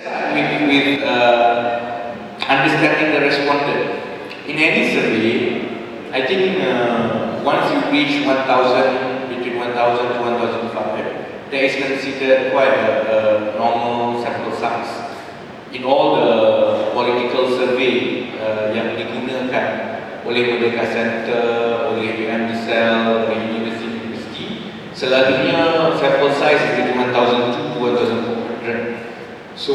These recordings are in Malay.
with understanding the respondent. In any survey, I think once you reach 1,000, between 1,000 to 1,500, there is considered quite a normal sample size. In all the political survey yang digunakan oleh Merdeka Center, oleh UMDSL, oleh university, selalunya sample size is between 1,000 to 1,400. So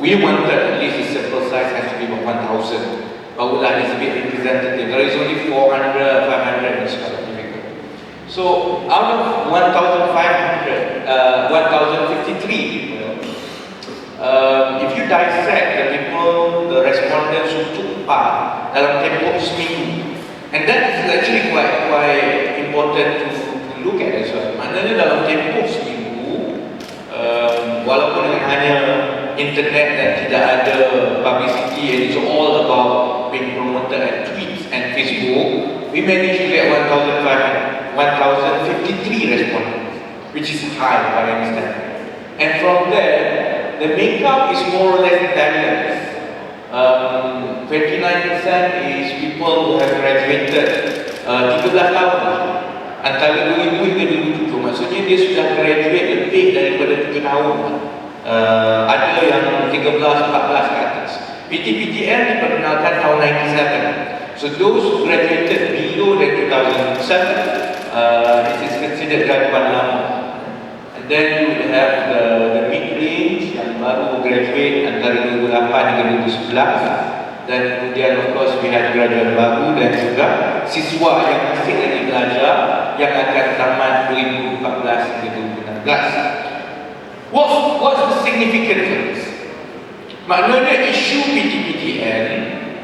we wanted at least the sample size has to be about 1,000. Barulah it's a bit representative. There is only 400, 500 is quite difficult. So out of 1,500, 1,053 people, if you dissect the people, the respondents who took part dalam tempoh seminggu, and that is actually quite important to look at as well. Maknanya dalam tempoh seminggu, walaupun dengan hanya internet dan tidak ada publicity and it's all about being promoted at tweets and Facebook, we managed to get 1,500, 1,053 respondents, which is high by any standard. And from there, the makeup is more or less balanced. 29% is people who have graduated 13 tahun antara 2000 hingga 2007. Maksudnya dia sudah graduate lebih daripada 3 tahun. Ada yang 13, 14 ke atas. PTPTN diperkenalkan tahun 97. So those who graduated below the 2007, this is considered graduan lama. And then you will have the mid-range yang baru graduate antara 2008 hingga 2011. Dan kemudian of course we have graduan baru dan juga siswa yang masih lagi belajar yang akan tamat 2014 hingga 2016. What's the significance? Maknanya isu PTPTN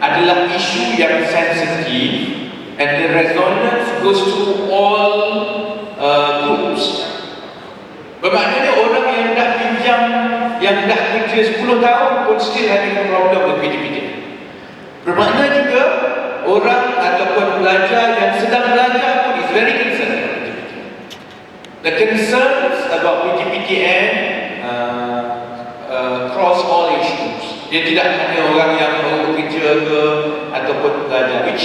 adalah isu yang sensitif and the resonance goes to all groups. Bermaknanya orang yang dah pinjam, yang dah kerja 10 tahun pun still having a problem with PTPTN. Bermakna juga orang ataupun pelajar yang sedang belajar pun is very concerned about PTPTN. The concerns about PTPTN cross all age groups. Dia tidak hanya orang yang baru bekerja ke ataupun pelajar. Which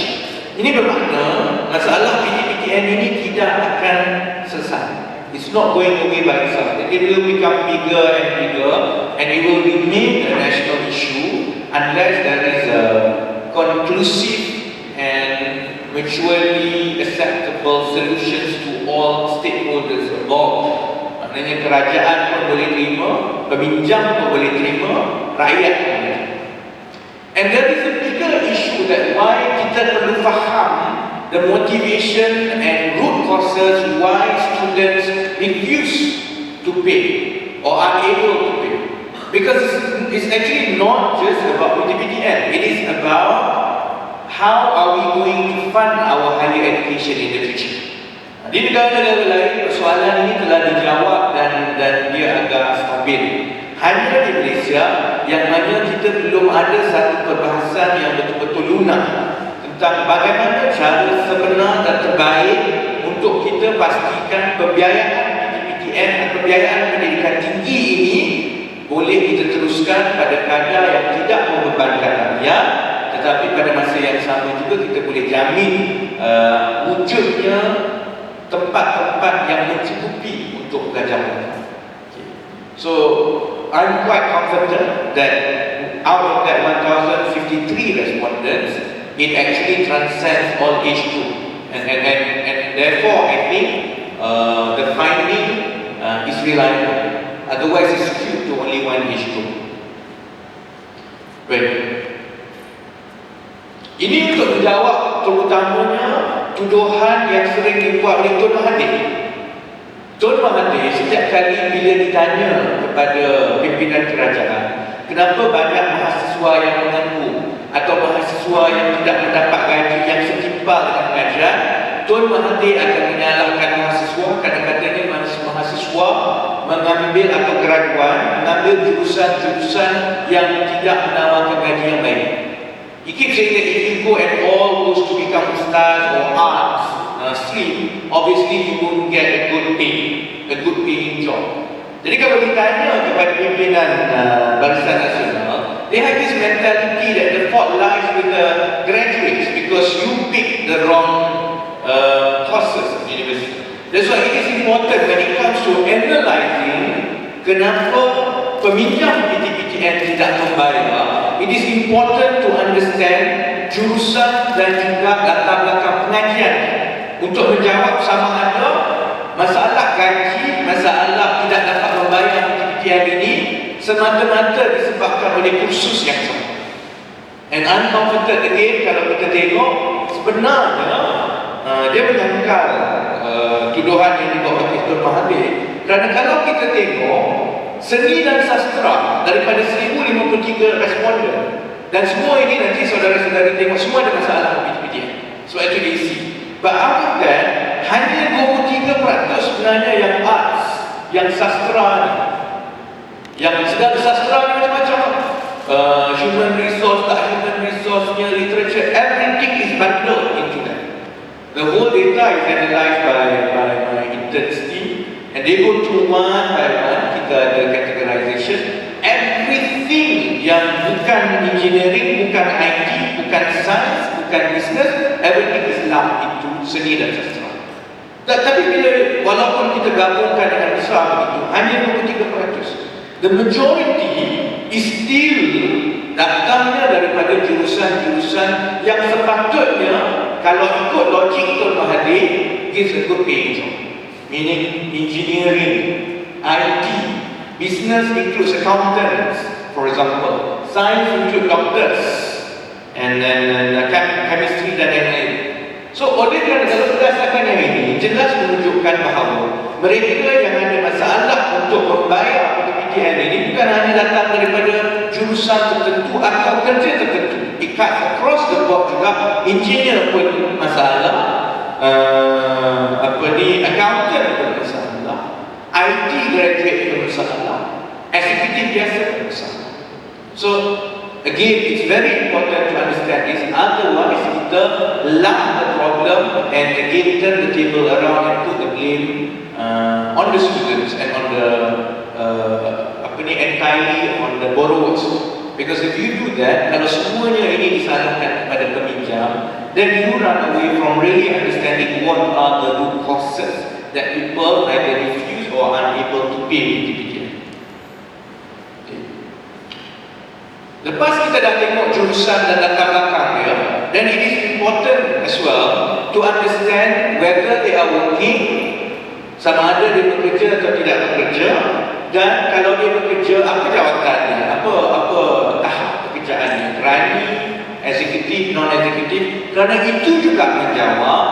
ini bermakna masalah PTPTN ini tidak akan selesai. It's not going away by itself. It will become bigger and bigger, and it will remain a national issue unless there is a conclusive and mutually acceptable solutions to all stakeholders involved. Maknanya kerajaan pun boleh terima, peminjam pun boleh terima, rakyat pun boleh terima. And there is a bigger issue that why kita perlu faham the motivation and root causes why students refuse to pay or unable to pay. Because it's actually not just about PTPTN. It is about how are we going to fund our higher education in the future. Di negara-negara lain persoalan ini telah dijawab dan dia agak stabil. Hanya di Malaysia yang mana kita belum ada satu perbahasan yang betul-betul lunak tentang bagaimana cara sebenar dan terbaik untuk kita pastikan pembiayaan PTPTN dan pembiayaan pendidikan tinggi ini boleh kita teruskan pada kadar yang tidak membebankan rakyat, tetapi pada masa yang sama juga kita boleh jamin wujudnya tempat-tempat yang mencukupi untuk pelajar. So I'm quite confident that out of that 1,053 respondents, it actually transcends all age group, and therefore I think the finding is reliable. Otherwise, it's skewed to only one age group. Baik. Ini untuk menjawab terutamanya tuduhan yang sering dibuat oleh Tun Mahathir. Tun Mahathir setiap kali bila ditanya kepada pimpinan kerajaan, kenapa banyak mahasiswa yang mengaku atau mahasiswa yang tidak mendapat gaji yang setimpal dengan pengajian, Tun Mahathir akan menyalahkan mahasiswa kerana katanya mahasiswa mengambil atau graduan mengambil jurusan-jurusan yang tidak menawarkan gaji yang baik. He keeps saying that if you go and all goes to become ustaz or arts stream, obviously you won't get a good paying job. Jadi kalau ditanya kepada pimpinan Barisan Nasional, they have this mentality that the fault lies with the graduates because you pick the wrong courses at university. That's why it is important when it comes to analysing kenapa peminjam PTPTN tidak membayar. It is important to understand jurusan dan juga latar belakang pengajian untuk menjawab sama ada masalah gaji, masalah tidak dapat membayar PTPTN ini semata-mata disebabkan oleh kursus yang sama. And I'm confident again kalau kita tengok sebenarnya dia menyangkal tuduhan yang dibawa oleh Tuan Mahathir. Kerana kalau kita tengok seni dan sastra daripada 1053 responden, dan semua ini nanti saudara-saudari tengok semua ada masalah PTPTN. Sebab itu diisi. But out of that, hanya 23% sebenarnya yang arts, yang sastra ni. Yang segala sastra ni macam-macam. Human resource, tak human resource-nya, literature, everything is bundled into that. The whole data is analysed by my interns team, and they go through one by one. Kita ada categorization. Everything yang bukan engineering, bukan IT, bukan science, bukan business, everything is lumped into seni dan sastra. Tapi bila walaupun kita gabungkan dengan besar begitu, hanya 23%. The majority is still datangnya daripada jurusan-jurusan yang sepatutnya kalau ikut logik Tuan Mahathir gives a good paying job. Meaning engineering, IT, business includes accountants, for example. Science includes doctors, and chemistry dan lain-lain. So oleh kerana kalau berdasarkan yang ini jelas menunjukkan bahawa mereka yang ada masalah untuk membayar PTPTN ini bukan hanya datang daripada jurusan tertentu atau kerja tertentu. It cuts across the board juga. Engineer pun masalah, accountant pun masalah, IT graduate pun masalah, eksekutif biasa pun masalah. So again, it's very important to understand this. Otherwise, kita lump the problem and again turn the table around and put the blame on the students and on the entirely on the borrowers. Because if you do that, kalau semuanya ini disalahkan kepada peminjam, then you run away from really understanding what are the root causes that people either refuse or unable to pay PTPTN. Lepas kita dah tengok jurusan dan latar belakang dia, then it is important as well to understand whether they are working, sama ada dia bekerja atau tidak bekerja, dan kalau dia bekerja, apa jawatannya, apa tahap pekerjaannya, rani, eksekutif, non-eksekutif. Kerana itu juga menjawab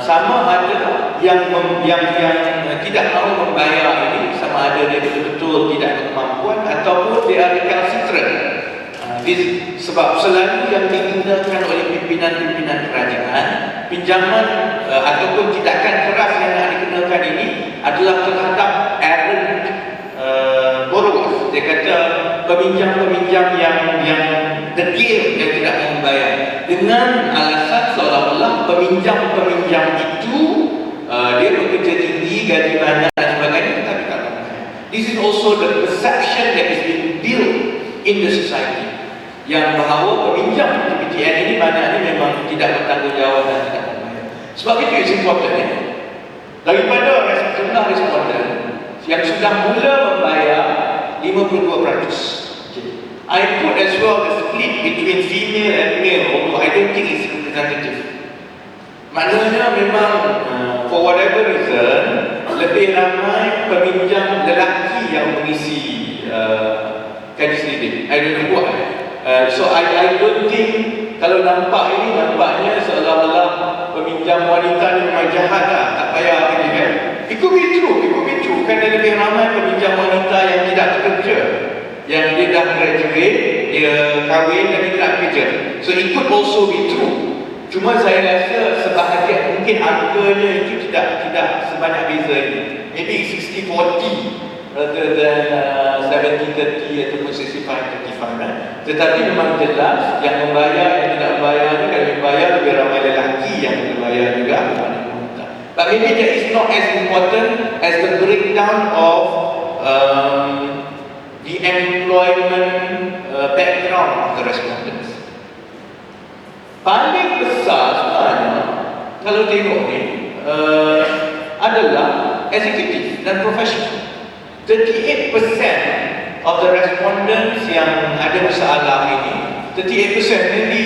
sama ada yang tidak mahu membayar ini, sama ada dia betul-betul tidak berkemampuan ataupun dia recalcitrant. Sebab selalu yang digunakan oleh pimpinan-pimpinan kerajaan, pinjaman ataupun tindakan keras yang nak dikenakan ini adalah terhadap errant borrowers. Dia kata peminjam-peminjam yang degil, yang tidak membayar, dengan alasan seolah-olah peminjam-peminjam itu dia bekerja tinggi, gaji banyak dan sebagainya, tetapi tak membayar. This is also the perception that is being built in the society, yang bahawa peminjam PTPTN ini maknanya memang tidak bertanggungjawab dan tidak membayar. Sebab itu it's important ya. Daripada jumlah responden yang sudah mula membayar 52%. I put as well the split between female and male, although I don't think it's representative. Maknanya memang for whatever reason lebih ramai peminjam lelaki yang mengisi kaji selidik. I don't know why. So I don't think, kalau nampak ini nampaknya seolah-olah peminjam wanita ni memang jahat lah, tak payah lagi kan. It could be true, kerana lebih ramai peminjam wanita yang tidak bekerja, yang dia dah graduate, dia kahwin dan dia tak bekerja. So it could also be true. Cuma saya rasa sebahagian mungkin angkanya itu tidak sebanyak beza ini. Maybe 60-40 rather than 70-30 ataupun 65-35 kan? Tetapi memang jelas yang membayar, yang tidak membayar ni, kalau membayar lebih ramai lelaki yang membayar juga. But maybe that is not as important as the breakdown of the employment background of the respondents. Paling besar sebenarnya, kalau tengok ni, adalah eksekutif dan profesional. 38% of the respondents yang ada masalah ini, 38% maybe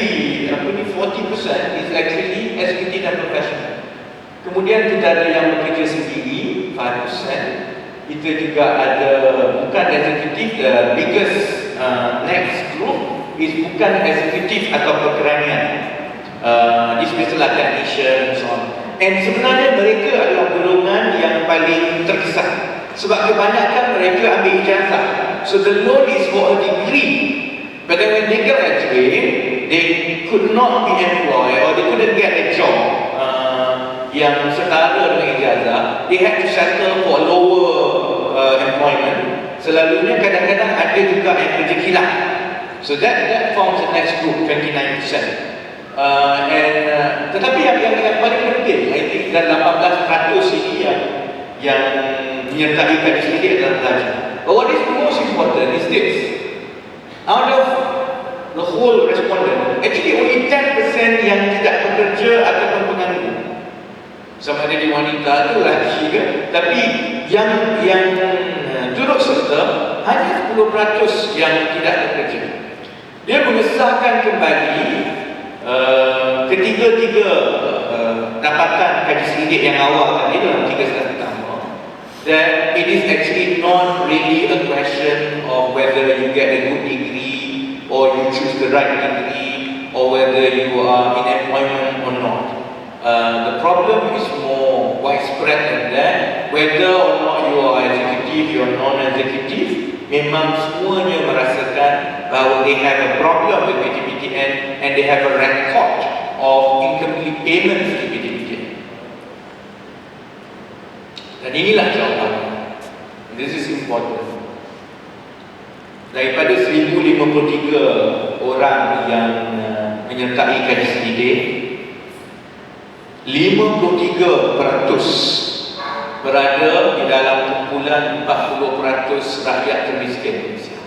40% is actually executive dan professional. Kemudian kita ada yang bekerja sendiri, 5%. Kita juga ada bukan eksekutif, the biggest next group is bukan eksekutif atau pekerjaan. This mesela technician and so on. And sebenarnya mereka adalah golongan yang paling terkesan. Sebab kebanyakan mereka ambil ijazah. So the loan is for a degree. But then when they graduate, they could not be employed or they couldn't get a job yang setara dengan ijazah. They had to settle for lower employment. Selalunya kadang-kadang ada juga yang kerja kilang. So that forms the next group, 29%. Tetapi yang paling penting, I think dan 18% ini yang menyertai kajian sendiri adalah pelajar. But what is most important is this: out of the whole respondent, actually only 10% yang tidak bekerja ataupun penganggur. Sama ada di wanita atau lelaki ke, tapi yang turut serta hanya 10% yang tidak bekerja. Dia mengesahkan kembali ketiga-tiga dapatan kajian selidik yang awal tadi dalam 3 slide pertama, that it is actually not really a question of whether you get a good degree or you choose the right degree or whether you are in employment or not. The problem is more widespread than that. Whether or not you are executive, you are non-executive, memang semuanya merasakan bahawa they have a problem with PTPTN and they have a record of incomplete payments to PTPTN. Dan inilah jawapannya. This is important. Daripada 1053 orang yang menyertai kajian selidik, 53% berada di dalam kumpulan 40% rakyat termiskin Malaysia.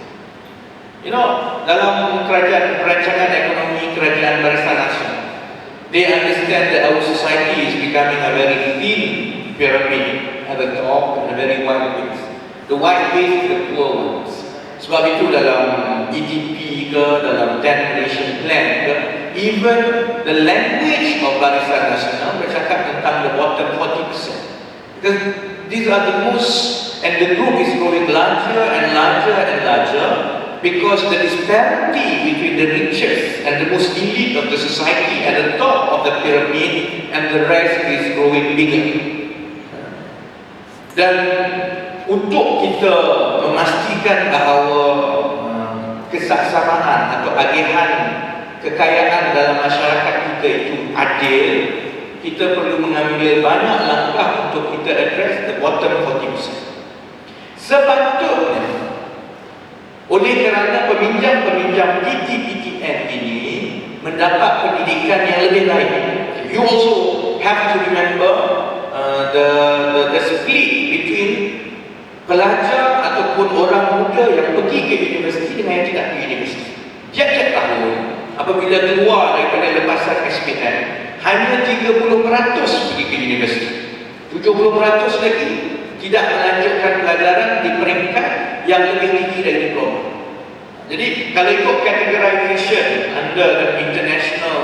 You know, dalam perancangan ekonomi kerajaan Barisan Nasional, they understand that our society is becoming a very thin pyramid at the top and a very wide base. The wide base is the poor ones. Sebab itu dalam EDP ke, dalam 10 Malaysian Plan ke, even the language of Barisan Nasional bercakap tentang the bottom 40%. Because these are the most, and the group is growing larger and larger and larger, because the disparity between the richest and the most elite of the society at the top of the pyramid and the rest is growing bigger. Dan untuk kita memastikan bahawa kesaksamaan atau agihan kekayaan dalam masyarakat kita itu adil, kita perlu mengambil banyak langkah untuk kita address the bottom 40%. Sepatutnya, oleh kerana peminjam-peminjam PTPTN ini mendapat pendidikan yang lebih baik. You also have to remember the split between pelajar ataupun orang muda yang pergi ke universiti dengan yang tidak pergi universiti. Tiap-tiap tahun, apabila keluar daripada lepasan SPM, hanya 30% pergi ke universiti. 70% lagi tidak melanjutkan pelajaran di peringkat yang lebih tinggi dari diploma. Jadi kalau ikut categorization under the international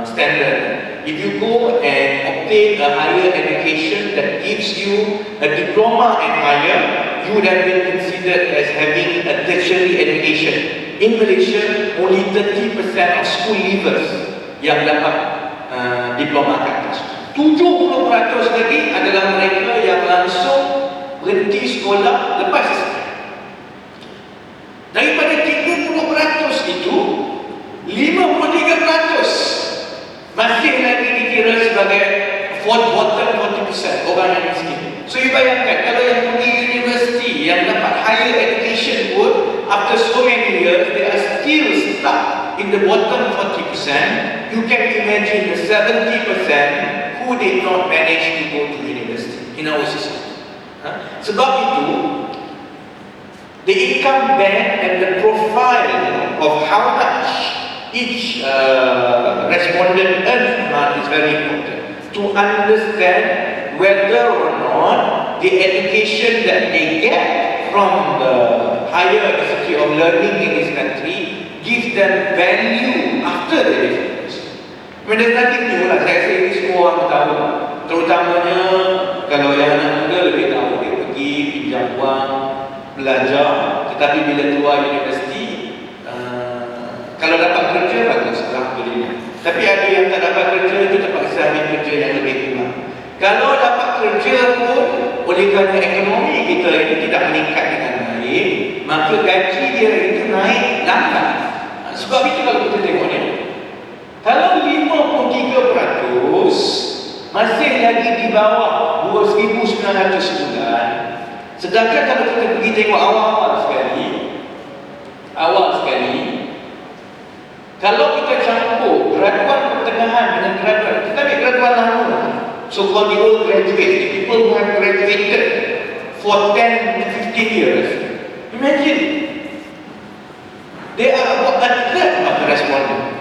standard, if you go and obtain a higher education that gives you a diploma and higher, you would have been considered as having a tertiary education. In Malaysia, only 30% of school leavers yang dapat diploma ke atas. 70% lagi adalah mereka yang langsung berhenti sekolah lepas SPM. Daripada 30% itu, 53% masih lagi dikira sebagai bottom 40% orang yang miskin. So you bayangkan, kalau yang pergi universiti, yang dapat higher education pun, after so many years, they are still stuck in the bottom 40%. You can imagine the 70% who did not manage to go to university in our society. Sebab itu, the income band and the profile of how much each respondent earns per month is very important to understand whether or not the education that they get from the higher institute of learning in this country gives them value after they leave. There's nothing new lah, saya rasa ini semua orang tahu. Terutamanya kalau yang anak muda lebih tahu, dia pergi pinjam wang, belajar, tetapi bila keluar universiti, kalau dapat kerja bagus, alhamdulillah. Tapi ada yang tak dapat kerja, itu terpaksa ambil kerja yang lebih kurang. Kalau dapat kerja pun, oleh kerana ekonomi kita ini tidak meningkat dengan baik, maka gaji dia itu naik lambat. Sebab itu kalau kita tengok ni, kalau 53% masih lagi di bawah 2,900 sebulan, sedangkan kalau kita pergi tengok awal sekali, kalau kita campur graduan pertengahan dengan graduan, kita ambil graduan lama, so-called the old graduates, people who have graduated for 10 to 15 years, imagine, they are about a third of the respondent.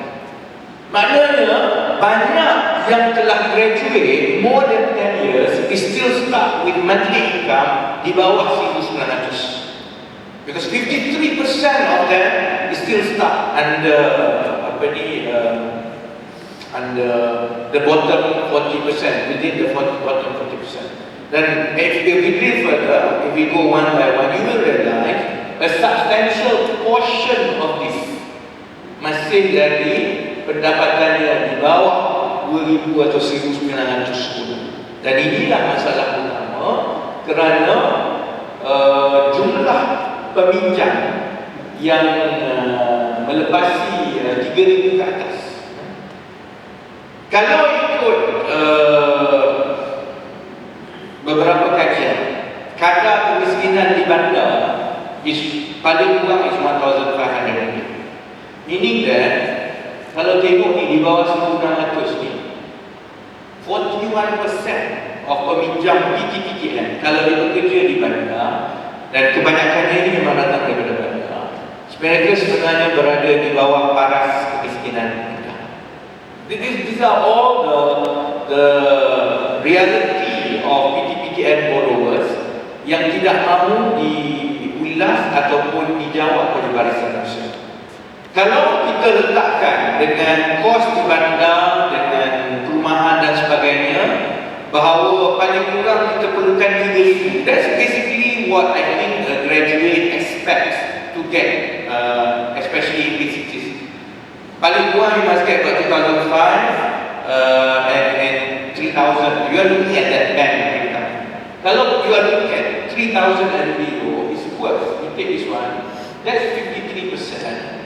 Maknanya, banyak yang telah graduate more than 10 years is still stuck with monthly income di bawah 1,900. Because 53% of them is still stuck under the bottom 40%, within the bottom 40%. Then if we drill further, if we go one by one, you will realize a substantial portion of this masih lagi pendapatannya di bawah 2,000 atau 1,900 sebulan. Dan inilah masalah utama kerana jumlah peminjam yang melepasi 3,000 ke atas. Kalau ikut beberapa kajian, kadar kemiskinan di bandar paling kurang is 1,500. Meaning that kalau tengok ni di bawah 1,600 ni, 41% of peminjam PTPTN kalau dia bekerja di bandar, dan kebanyakannya ini memang datang daripada bandar, sebenarnya berada di bawah paras kemiskinan. These are all the reality of PTPTN borrowers yang tidak mahu diulas ataupun dijawab oleh Barisan Nasional. Kalau kita letakkan dengan kos di bandar, dengan perumahan dan sebagainya, bahawa paling kurang kita perlukan 3,000. That's basically what I think a graduate expects to get, especially in big cities. Paling kurang you must get about 2,500 and 3,000. You are looking at that band of income. Kalau you are looking at 3,000 and below, it's worse. You take this one, that's 53%.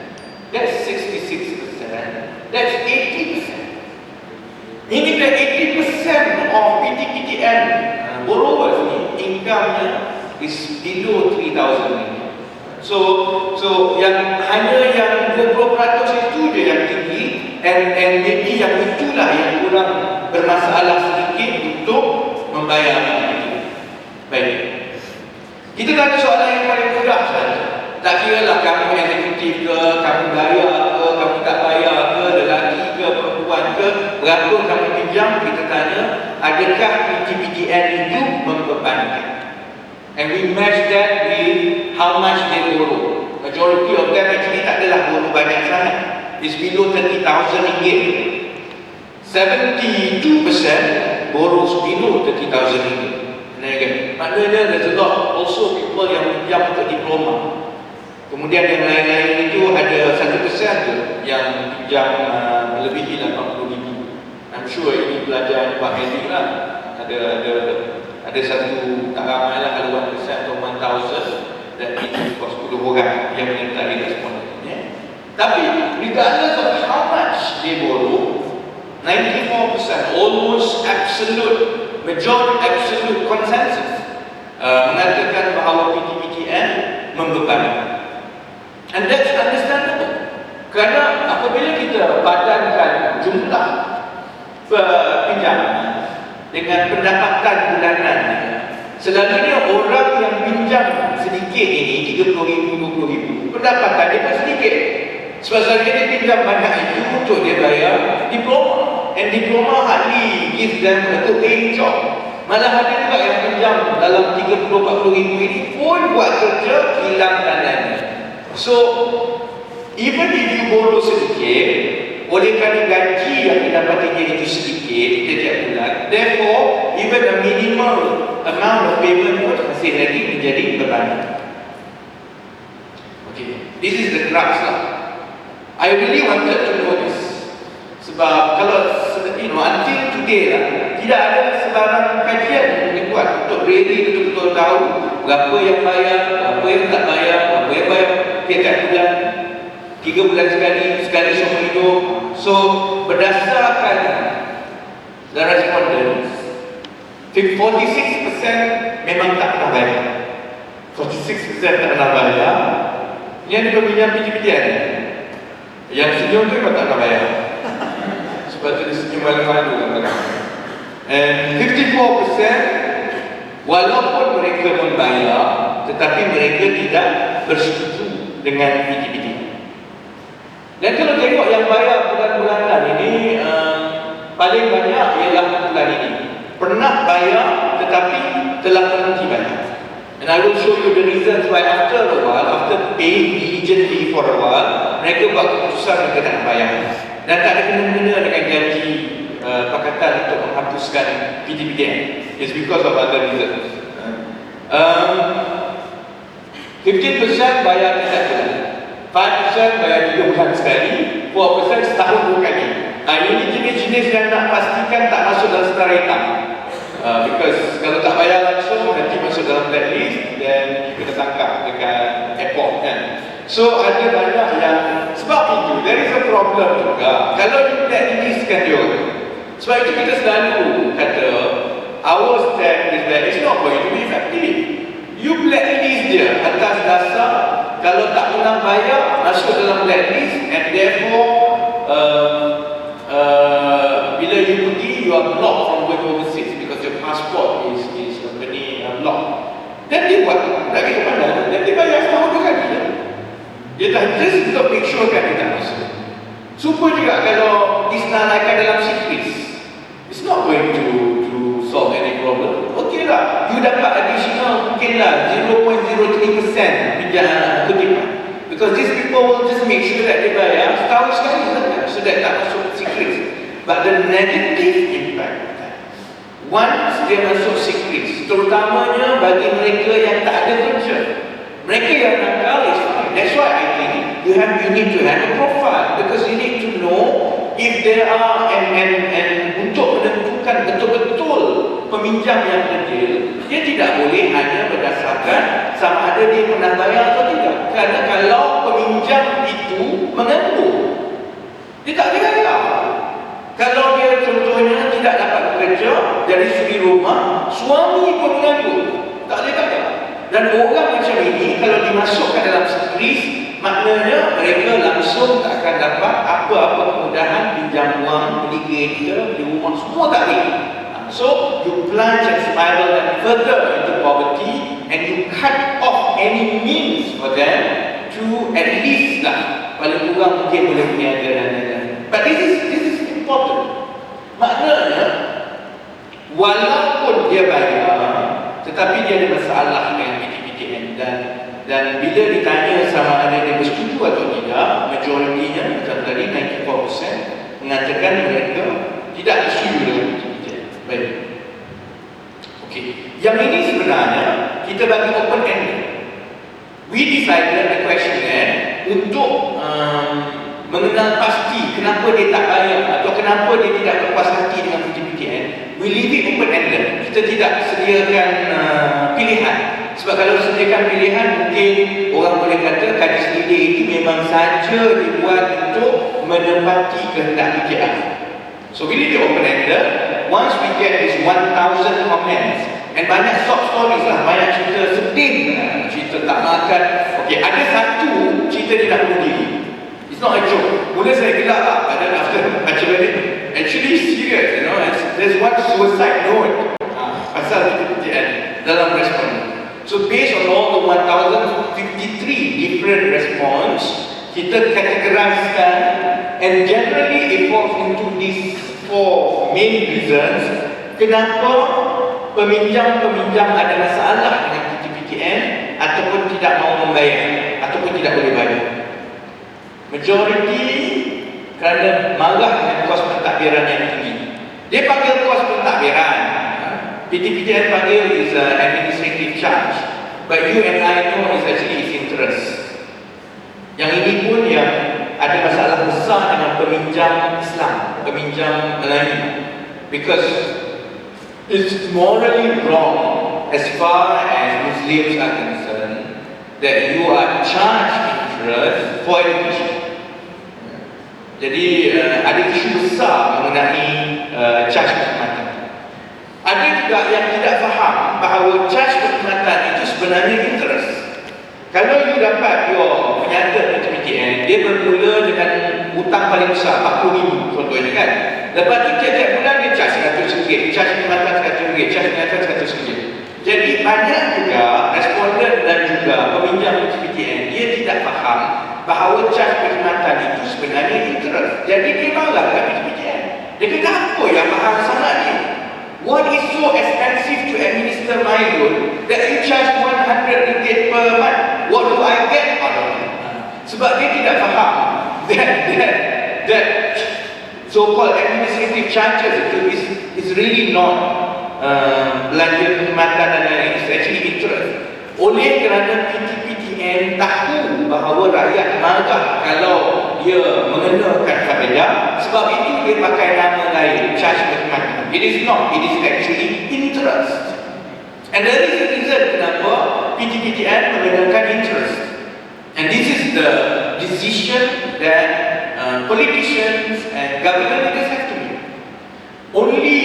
That's 66%. That's 80%. Meaning that 80% of PTPTN borrowers ni income-nya is below 3,000 ringgit. So yang hanya yang 20% itu je yang tinggi, and maybe yang itulah yang kurang bermasalah sedikit untuk membayar itu. Baik. Kita tanya soalan yang paling mudah saja. Tak kira lah kamu eksekutif ke, kamu bayar ke, kamu tak bayar ke, lelaki ke, perempuan ke, berapa kamu pinjam, kita tanya, adakah PTPTN itu membebankan? And we match that with how much they borrow. Majority of them actually tak adalah borrow banyak sangat. It's below 30,000 ringgit. 72% borrows below 30,000 ringgit. Maknanya there's a lot also people yang pinjam untuk diploma. Kemudian yang lain-lain itu ada 1% je yang pinjam melebihi 80,000. I'm sure ini pelajar Pak Hedi lah. Ada satu, tak ramai lah kalau 1% atau 1,000, dan itu kos 10 orang yang menyertai responden. Tapi regardless of how much they borrow, 94% almost absolute absolute consensus mengatakan bahawa PTPTN membebankan. And that's understandable. Kerana apabila kita padankan jumlah pinjaman dengan pendapatan bulanan, Selalunya orang yang pinjam sedikit ini, 30,000, 20,000, pendapatan dia pun sedikit. Sebab selalunya dia pinjam banyak itu untuk dia bayar diploma. And diploma hardly gives them a good paying job. Malah ada juga yang pinjam dalam 30-40 ribu ini pun buat kerja hilang dananya. So, even if you borrow sedikit, oleh kerana gaji yang didapatinya itu sedikit setiap bulan, therefore, even a minimal amount of payment pun masih lagi menjadi beban. Okay, this is the crux lah. I really wanted to know this. Sebab kalau, until today lah, tidak ada sebarang kajian yang dibuat untuk really betul-betul tahu berapa yang bayar, berapa yang tak bayar, berapa yang bayar tiap bulan, 3 bulan sekali seumur hidup. So, berdasarkan the respondents, 46% memang tak pernah bayar. 46% tak pernah bayar. Yang dipinjam pinjam-pinjam, yang senyum tu memang tak pernah bayar. Sebab tu dia senyum malu-malu kan belakang. And 54% walaupun mereka membayar, tetapi mereka tidak bersetuju dengan PTPT. Dan kalau tengok yang bayar bulan-bulanan ini, paling banyak ialah bulan ini. Pernah bayar tetapi telah berhenti bayar. And I will show you the reasons why after a while, after paying diligently for a while, mereka buat keputusan mereka tak nak bayar. Dan tak ada kena-mengena dengan janji pakatan untuk menghapuskan PTPTN. It's because of other reasons. 15% bayar tidak bulan, 5% bayar 3 bulan sekali, 4% setahun 2 kali. Ini jenis-jenis yang nak pastikan tak masuk dalam setarah hitam. Because kalau tak bayar langsung, nanti masuk dalam blacklist dan kita tangkap dekat airport kan. So ada banyak yang, sebab itu there is a problem juga kalau you blacklistkan dia. Sebab itu kita selalu kata our stand is that it's not going to be effective. You blacklist dia atas dasar kalau tak pernah bayar masuk dalam blacklist, and therefore bila you pergi you are blocked from going overseas because your passport is blocked. Dan dia buat lagi ke mana? Dan dia bayar setahun 2 kali lah. Dia dah just untuk make sure kan dia tak masuk. Super juga kalau disenaraikan dalam secret. It's not going to solve any problem. Okay lah, you dapat additional mungkin lah 0.03% pinjaman kutipan. Because these people will just make sure that they bayar setahun sekali saja, so that tak masuk secret. But the negative impact, once dia masuk secret, terutamanya bagi mereka yang tak ada kerja, mereka yang nakal is fine. That's why I think you need to have a profile, because you need to know if there are and untuk menentukan betul-betul peminjam yang detail, dia tidak boleh hanya berdasarkan sama ada dia pernah bayar atau tidak. Kerana kalau peminjam itu menganggur, dia tak boleh bayar. Kalau dia contohnya tidak dapat bekerja dari segi rumah, suami pun menganggur, tak boleh bayar. Dan orang macam ini kalau dimasukkan dalam sekris, maknanya mereka langsung tak akan dapat apa-apa kemudahan pinjam wang, beli kereta, beli rumah, semua tak boleh. So you plunge and spiral them further into poverty, and you cut off any means for them to at least lah paling kurang mungkin boleh berniaga dan lain-lain. But this is important. Maknanya walaupun dia bayar, tetapi dia ada masalah dengan PTPTN, dan bila ditanya sama ada dia bersetuju atau tidak, majoritinya macam tadi 94% mengatakan mereka tidak bersetuju dengan PTPTN. Baik. Okey. Yang ini sebenarnya kita bagi open ended. We decided the questionnaire untuk mengenal pasti kenapa dia tak bayar atau kenapa dia tidak berpuas hati dengan PTPTN. We leave it open ended. Kita tidak sediakan pilihan. Sebab kalau sediakan pilihan, mungkin orang boleh kata kaji selidik itu memang saja dibuat untuk menempati kehendak PKR. So we leave it open ended. Once we get this 1,000 comments, and banyak sob stories lah, banyak cerita sedih, cerita tak makan. Okey, ada satu cerita dia nak bunuh diri. It's not a joke. Mula saya gelak lah, dan after baca balik, actually serious, you know. There's one suicide note pasal PTPTN. dalam respon. So based on all the 1053 different response, kita categoriskan, and generally it falls into these 4 main reasons kenapa peminjam-peminjam ada masalah dengan PTPTN ataupun tidak mau membayar ataupun tidak boleh bayar. Majority kerana marah dengan kos pentadbiran yang tinggi. Dia panggil kos pentadbiran, PTPTN panggil is administrative charge, but you and I know is actually is interest. Yang ini pun yang ada masalah besar dengan peminjam Islam, peminjam Melayu, because it's morally wrong as far as Muslims are concerned that you are charged interest for education. Jadi ada isu besar mengenai charge perkhidmatan. Ada juga yang tidak faham bahawa charge perkhidmatan itu sebenarnya interest. Kalau you dapat your penyata PTPTN, dia bermula dengan hutang paling besar RM40,000 contohnya kan. Lepas tu tiap-tiap bulan dia charge RM100, charge perkhidmatan RM100, charge perkhidmatan RM100. Jadi banyak juga responden dan juga peminjam PTPTN dia tidak faham bahawa charge perkhidmatan itu sebenarnya interest. Jadi dia marah dengan PTPTN. Dia kata apa yang mahal sangat ni? What is so expensive to administer my loan that you charge RM100 per month? What do I get out of it? Sebab dia tidak faham that so-called administrative charges itu is really not belanja perkhidmatan dan lain-lain. It's actually interest. Oleh kerana PTPTN tahu bahawa rakyat marah kalau dia mengenakan faedah, sebab itu dia pakai nama lain, charge perkhidmatan. It is not, it is actually interest. And there is a reason kenapa PTPTN mengenakan interest. And this is the decision that politicians and government leaders have to make. Only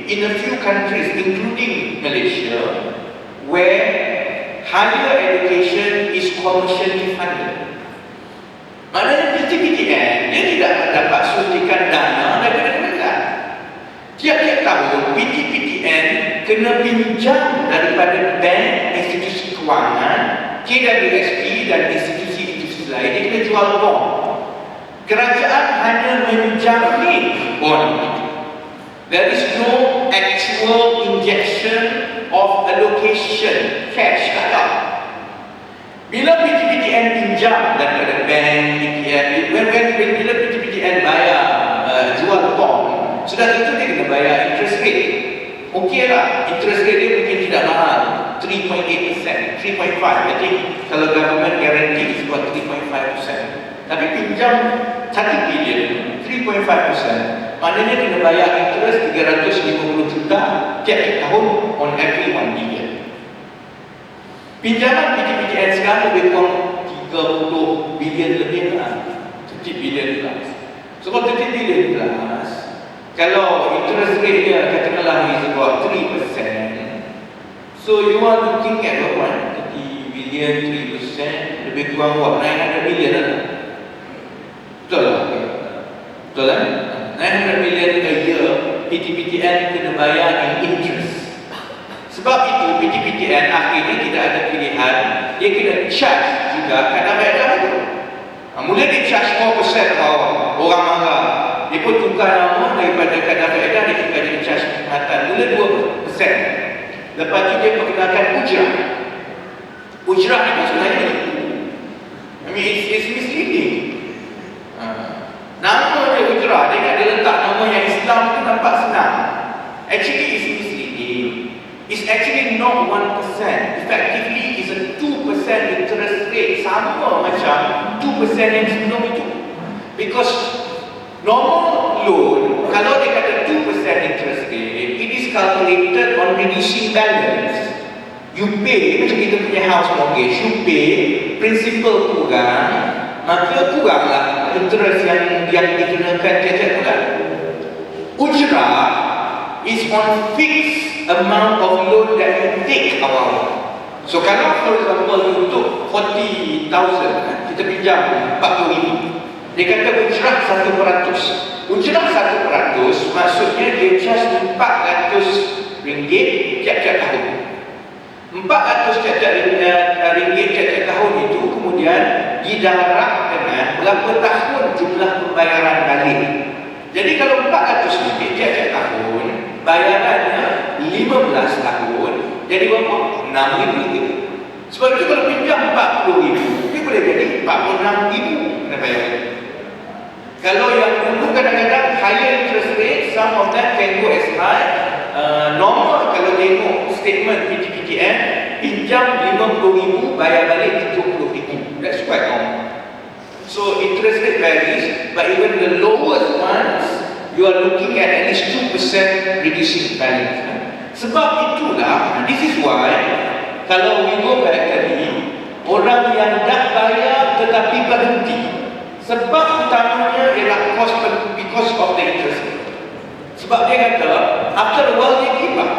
in a few countries, including Malaysia, where higher education is commercially funded. Maknanya PTPTN dia tidak mendapat suntikan dana daripada negara. Tiap-tiap tahun PTPTN kena pinjam daripada bank, institusi kewangan, KWSP dan institusi-institusi lain. Dia kena jual bond. Kerajaan hanya menjamin bond. There is no actual injection of allocation cash, tak ada. Bila PTPTN pinjam daripada bank, bila PTPTN bayar jual bond, sudah tentu dia kena bayar interest rate. Okey lah, interest rate dia mungkin tidak mahal, 3.8%, 3.5%. Jadi kalau government guarantee is about 3.5%. Tapi pinjam 1 bilion, 3.5%, maknanya kena bayar interest 350 juta tiap tahun on every 1 billion. Pinjaman PTPTN sekarang lebih kurang 30 bilion lebih lah, 30 bilion plus. So kalau 30 bilion plus, kalau interest rate dia katakanlah is about 3%, so you are looking at what, 30 billion, 3%, lebih kurang what, 900 billion lah. Betul lah? Betul lah? 900 billion a year PTPTN kena bayar in interest. Sebab itu PTPTN akhirnya tidak ada pilihan, dia kena charge juga kadar faedah itu. Mula dia charge 4% awal, orang marah. Dia pun tukar nama daripada kadar faedah, dia tukar jadi charge perkhidmatan. Mula 2%. Lepas tu dia perkenalkan ujrah. Ujrah ni sebenarnya I mean it's misleading. Nama dia ujrah, dia letak nama yang Islam tu nampak senang. Actually it's misleading. It's actually not 1%. Effectively it's a 2% interest rate, sama macam 2% yang sebelum itu. Because normal loan, kalau dia kata 2% interest rate, it is calculated on reducing balance. You pay, macam kita punya house mortgage, you pay, principal kurang, maka kuranglah interest yang dikenakan tiap-tiap bulan. Ujrah is on fixed amount of loan that you take awal. So kalau for example you took 40,000, kita pinjam 40,000, dia kata ujrah 1%. Ujrah 1% maksudnya dia charge RM400 tiap-tiap tahun. 400 ringgit tiap tahun itu kemudian didarab dengan berapa tahun jumlah pembayaran balik. Jadi kalau 400 ringgit tiap tahun, bayarannya 15 tahun, jadi berapa? 6,000 ringgit. Sebab itu kalau pinjam 40,000, dia boleh jadi 46,000 kena bayar. Kalau yang dulu kadang-kadang higher interest rate, some of them can go as high. Normal kalau tengok statement PTPTN, pinjam 50,000, bayar balik 70,000. That's quite normal. So interest rate varies, but even the lowest ones, you are looking at least 2% reducing balance. Sebab itulah, this is why, kalau we go back tadi, orang yang dah bayar tetapi berhenti, sebab utamanya ialah because of the interest rate. Sebab dia kata, after a while dia give up.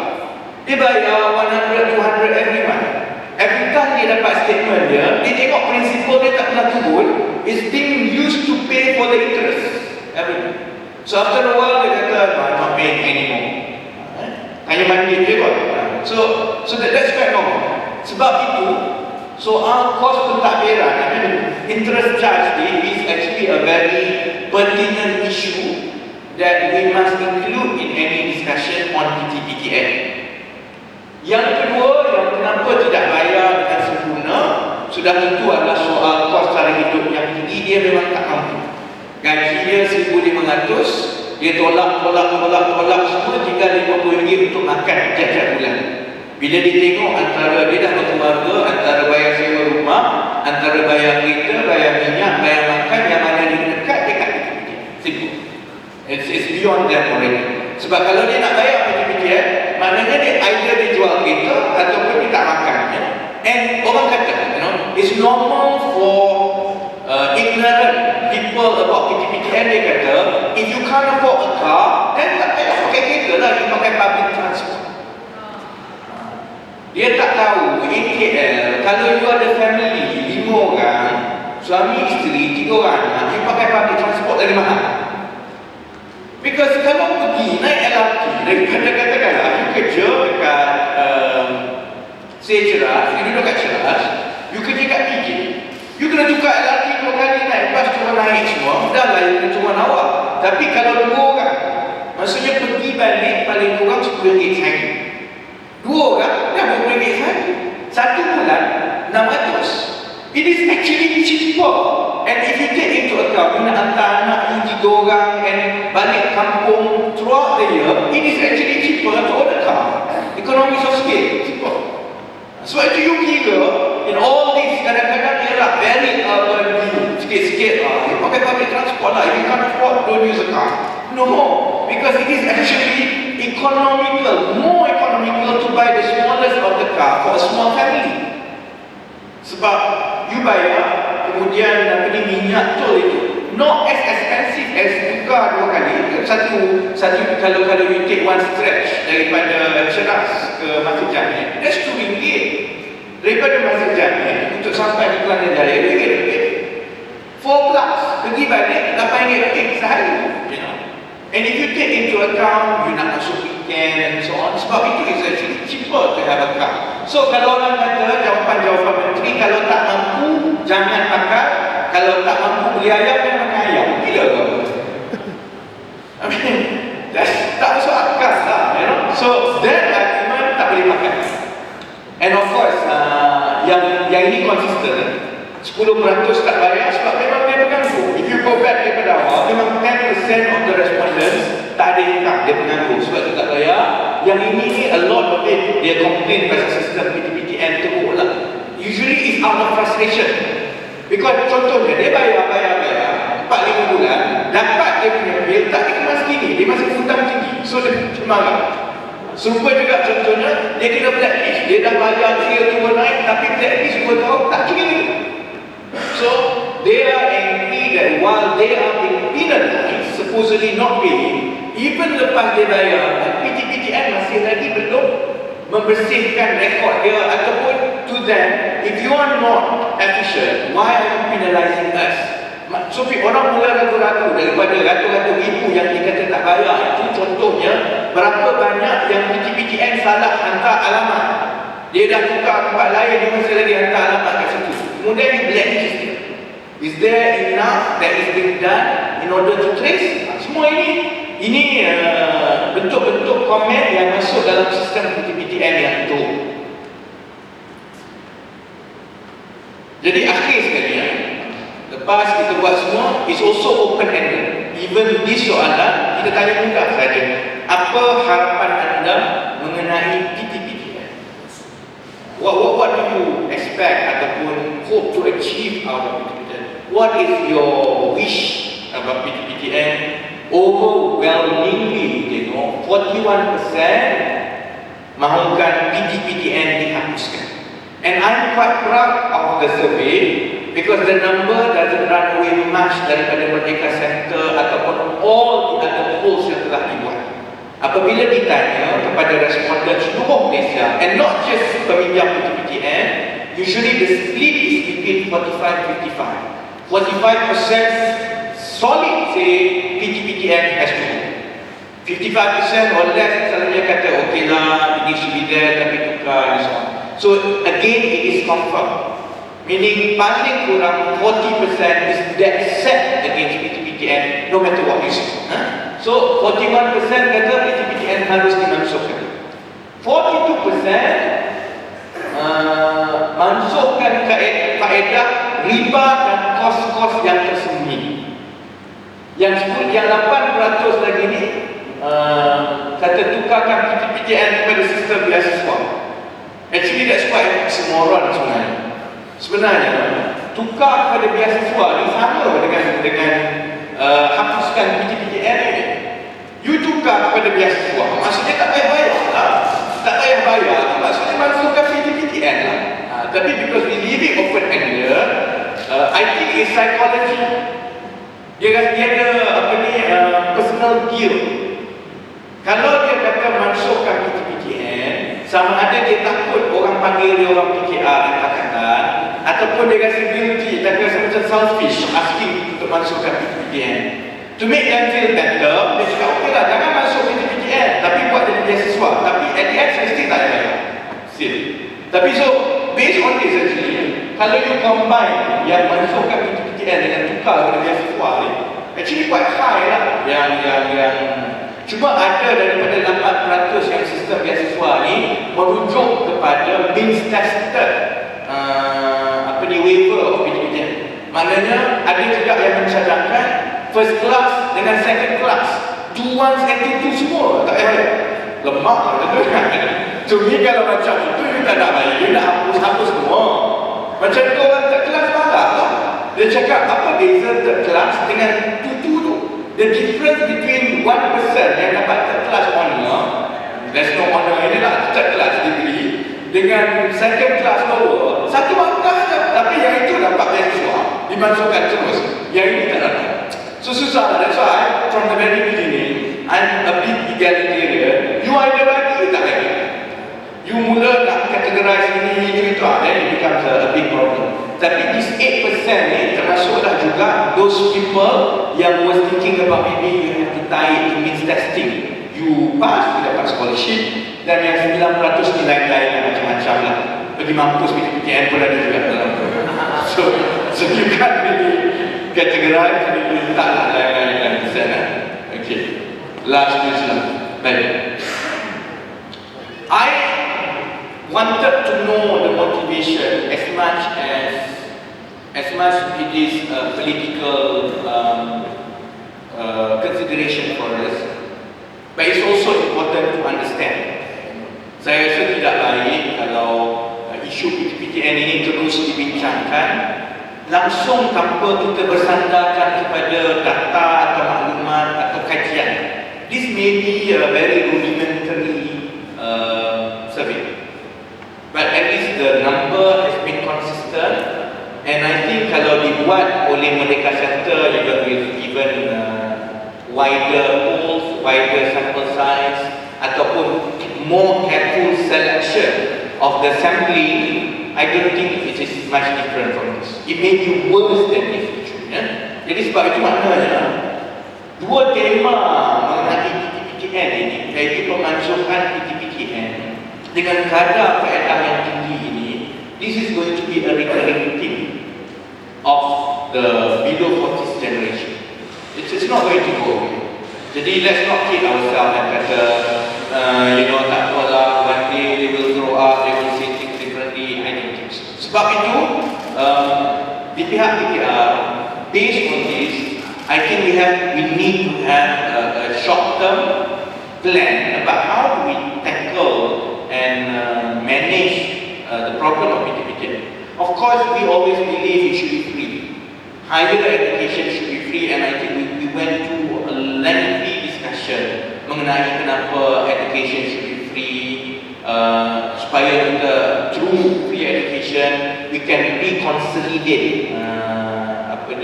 Dia bayar 100, 200 every month. Every time dia dapat statement dia tengok prinsipal dia tak pernah turun. It's being used to pay for the interest every month. So after a while dia kata, I'm not paying anymore. Hanya mandi dia kot. So that's quite normal. Sebab itu, soal kos pentadbiran, interest charge is actually a very pertinent issue that we must include in any discussion on PTPTN. Yang kedua, yang kenapa tidak bayar dengan sempurna, sudah tentu adalah soal kos cara hidup yang tinggi. Dia memang tak mampu. Gaji dia 1,500, dia tolak semua, tinggal RM50 untuk makan tiap-tiap bulan. Bila dia tengok antara dia dah berkeluarga, antara bayar sewa rumah, antara bayar kereta, bayar minyak, bayar makan, yang mana dia dekat PTPTN. Simple. It's beyond that already. Sebab kalau dia nak bayar PTPTN, maknanya dia either dia jual kereta ataupun dia tak makan. And orang kata, it's normal for ignorant people about PTPTN. Dia kata, if you can't afford a car, then tak payah pakai kereta lah, you pakai public transport. Dia tak tahu, in KL, kalau you ada family, 5 orang, suami, isteri, 3 orang anak, you pakai public transport dari mahal. Because kalau pergi naik LRT, daripada katakanlah you kerja dekat Ceras, you duduk kat Ceras, you kerja kat PJ, you kena tukar LRT 2 kali naik, lepas tu naik semua, dah lah you kena turun awak. Tapi kalau 2 orang, maksudnya pergi balik paling kurang RM10 sehari. 2 orang dah RM20 sehari. 1 bulan 600. It is actually cheaper. And if you take into account, you nak hantar anak you 3 orang and balik kampung throughout the year, it is actually cheaper to own a car. Economies of scale, cheaper. Sebab itu you kira, in all these kadang-kadang ialah very urban view, sikit-sikit you pakai public transport lah, if you can't afford, don't use a car. No, because it is actually economical, more economical to buy the smallest of the car for a small family. Sebab you bayar, kemudian minyak tol itu not as expensive as tukar 2 kali. Satu kalau you take one stretch daripada Ceras ke Masjid Jami, that's RM2. Daripada Masjid Jami untuk sampai di Kelana Jaya, RM2. 4 plus, pergi balik RM8 sehari. And if you take into account, you nak masuk weekend and so on, sebab itu is actually cheaper to have a car. So kalau orang kata jawapan menteri, kalau tak mampu jangan pakai, kalau tak mampu beli ayam jangan makan ayam. Gila ke? I mean, tak masuk akal lah, So that argument tak boleh pakai. And of course, yang ini konsisten. 10% tak bayar sebab memang dia mengganggu. If you go back daripada awal, memang 10% of the respondents tak ada income, dia mengganggu sebab tu tak bayar. Yang ini a lot of it, dia complain pasal sistem PTPTN teruk lah. Usually it's out of frustration. Because contohnya, dia bayar 4-5 bulan, dapat dia punya bil, tak dikemas gini, dia masih hutang tinggi. So dia marah. Serupa juga contohnya, dia kena blacklist. Dia dah bayar 3 naik, tapi blacklist 2 tahun tak kira ni. So, they are angry that while they are being penalized, supposedly not paying, even lepas dia bayar, PTPTN masih lagi belum membersihkan rekod dia, ataupun to them, if you are not efficient, why are you penalizing us? So, orang mula ragu-ragu daripada ratus-ratus ribu yang dikata tak bayar. Itu contohnya, berapa banyak yang PTPTN salah hantar alamat. Dia dah tukar tempat lain, dia masih lagi hantar alamat kat situ. Kemudian dia blacklist dia. Is there enough that is being done in order to trace? Semua ini bentuk-bentuk komen yang masuk dalam sistem PTPTN yang itu. Jadi akhir sekali lepas kita buat semua, it's also open-ended. Even di soalan, kita tanya mudah saja. Apa harapan anda mengenai PTPTN? What do you expect ataupun hope to achieve out of PTPTN? What is your wish about PTPTN? Overwhelmingly, 41% mahukan PTPTN dihapuskan. And I'm quite proud of the survey because the number doesn't run away much daripada Merdeka Center ataupun all the other polls yang telah dibuat. Apabila ditanya kepada responden seluruh Malaysia, and not just peminjam PTPTN, usually the split is between 45-55. 45% solid say PTPTN has to go. 55% or less selalunya kata okay lah, ini should be there tapi tukar and so on. So again it is confirmed, meaning paling kurang 40% is dead set against PTPTN no matter what you say. So 41% kata PTPTN harus dimansuhkan. 42% mansuhkan kaedah riba dan kos-kos yang tersembunyi. Yang 8% lagi ni kata tukarkan PTPTN kepada sistem beasiswa. Actually that's quite oxymoron sebenarnya. Tukar kepada beasiswa ni sama dengan hapuskan PTPTN ni. You tukar kepada beasiswa, maksudnya tak payah bayar lah. Tak payah bayar, maksudnya masukkan PTPTN lah. Tapi because we leave it open-ended, I think it's psychology. Dia ada personal guilt. Kalau dia kata masukkan PTPTN, sama ada dia takut orang panggil dia orang PKR dan pakatan, ataupun dia rasa guilty, dia rasa macam selfish asking untuk masukkan PTPTN. To make them feel better, dia cakap okey lah, jangan masuk PTPTN, tapi buat jadi beasiswa. Tapi at the end, mesti tak ada. Tapi so, based on this actually, kalau you combine yang masukkan PTPTN dengan tukar kepada beasiswa ni, actually quite high lah. Yang cuma ada daripada 8% yang sistem beasiswa ni merujuk kepada means tested waiver of PTPTN. Maknanya ada juga yang mencadangkan first class dengan second class, 2-1 and 2-2 semua tak payah. Lemak lah so ni kalau macam itu you tak nak bayar, you nak hapus semua. Macam tu orang third class marah lah. Dia cakap apa beza third class dengan 2-2 tu? The difference between 1% yang dapat third class honor, there's no honor ini lah, third class degree, dengan second class lower, satu markah je. Tapi yang itu dapat beasiswa, dimasukkan terus. Yang ini tak dapat. So susah lah. That's why from the very beginning I'm a bit egalitarian. You either bagi, you tak bagi. You mula nak categorize ini, itu, then it becomes a big problem. Tapi this 8% ni termasuklah juga those people yang was thinking about maybe you have to tie it to means testing. You pass, you dapat scholarship, dan yang 9% ni lain-lain macam-macam lah. Pergi mampus PTPTN pun ada juga dalam tu. So you can't really categorize, you tak lah lain-lain di sana. Okay, last question. Baik, I wanted to know the motivation as much it is a political consideration for us, but it's also important to understand. Saya rasa tidak baik kalau isu PTPTN ini terus dibincangkan langsung tanpa kita bersandarkan kepada data atau maklumat atau kajian. This may be a very rudimentary survey, but at least the number has been consistent, and I think kalau dibuat oleh Merdeka Center even wider polls, wider sample size, ataupun more careful selection of the sampling, I don't think it is much different from this. It may be worse than this issue. Jadi sebab itu maknanya dua tema mengenai PTPTN ini, iaitu pemansuhan PTPTN dengan kadar faedah yang this is going to be a recurring theme of the below 40s generation. It's not going to go away. Jadi let's not kid ourselves and kata, tak apalah, one day they will grow up, they will see things differently. I don't think so. Sebab itu, di pihak PKR, based on this, I think we need to have a short-term plan about how do we tackle and manage the problem of PTPTN. Of course, we always believe it should be free. Higher education should be free, and I think we went through a lengthy discussion mengenai kenapa education should be free, supaya kita through free education we can reconsolidate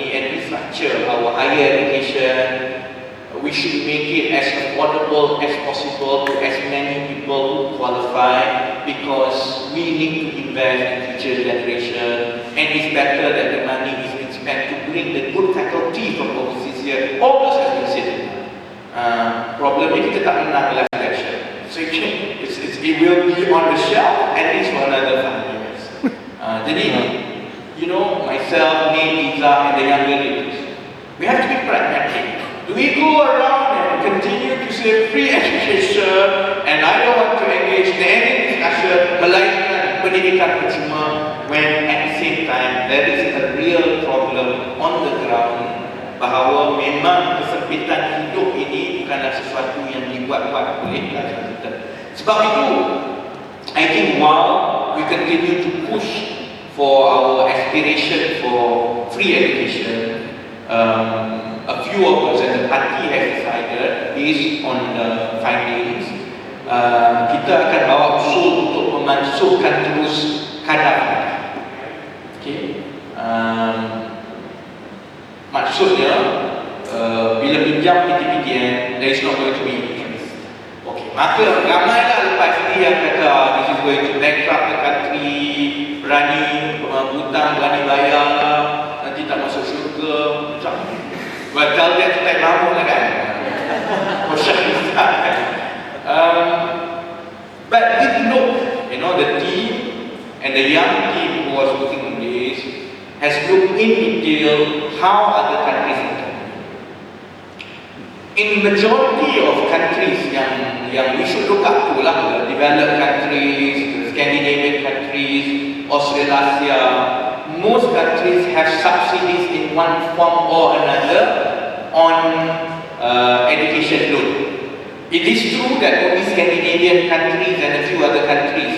and restructure our higher education. We should make it as affordable as possible to as many people who qualify, because we need to invest in future generation, and it's better that the money is being spent to bring the good faculty from overseas here. All this has been said. Problemnya kita tak menang last election, so it will be on the shelf at least for another 5 years. Jadi, myself, Nate, Iza, and the younger leaders, we have to be pragmatic. Do we go around and continue to say free education and I don't want to engage in any discussion melainkan pendidikan percuma, when at the same time there is a real problem on the ground bahawa memang kesempitan hidup ini bukanlah sesuatu yang dibuat-buat oleh pelajar kita. Sebab itu, I think while we continue to push for our aspiration for free education, a few of us and the party has decided based on the findings, kita akan bawa usul untuk memansuhkan terus kadar. Okay. Maksudnya, bila pinjam PTPTN, there is not going to be interest. Okay. Maka ramailah lepas ini yang kata this is going to bankrupt the country, berani hutang, berani bayar, nanti tak masuk syurga, macam ni. Batal dia tak mahu lah kan. But if you look, the team and the young team who was working on this has looked in detail how other countries are doing. In majority of countries yang we should look up to lah, the developed countries, the Scandinavian countries, Australasia, most countries have subsidies in one form or another on education loan. It is true that only Scandinavian countries and a few other countries,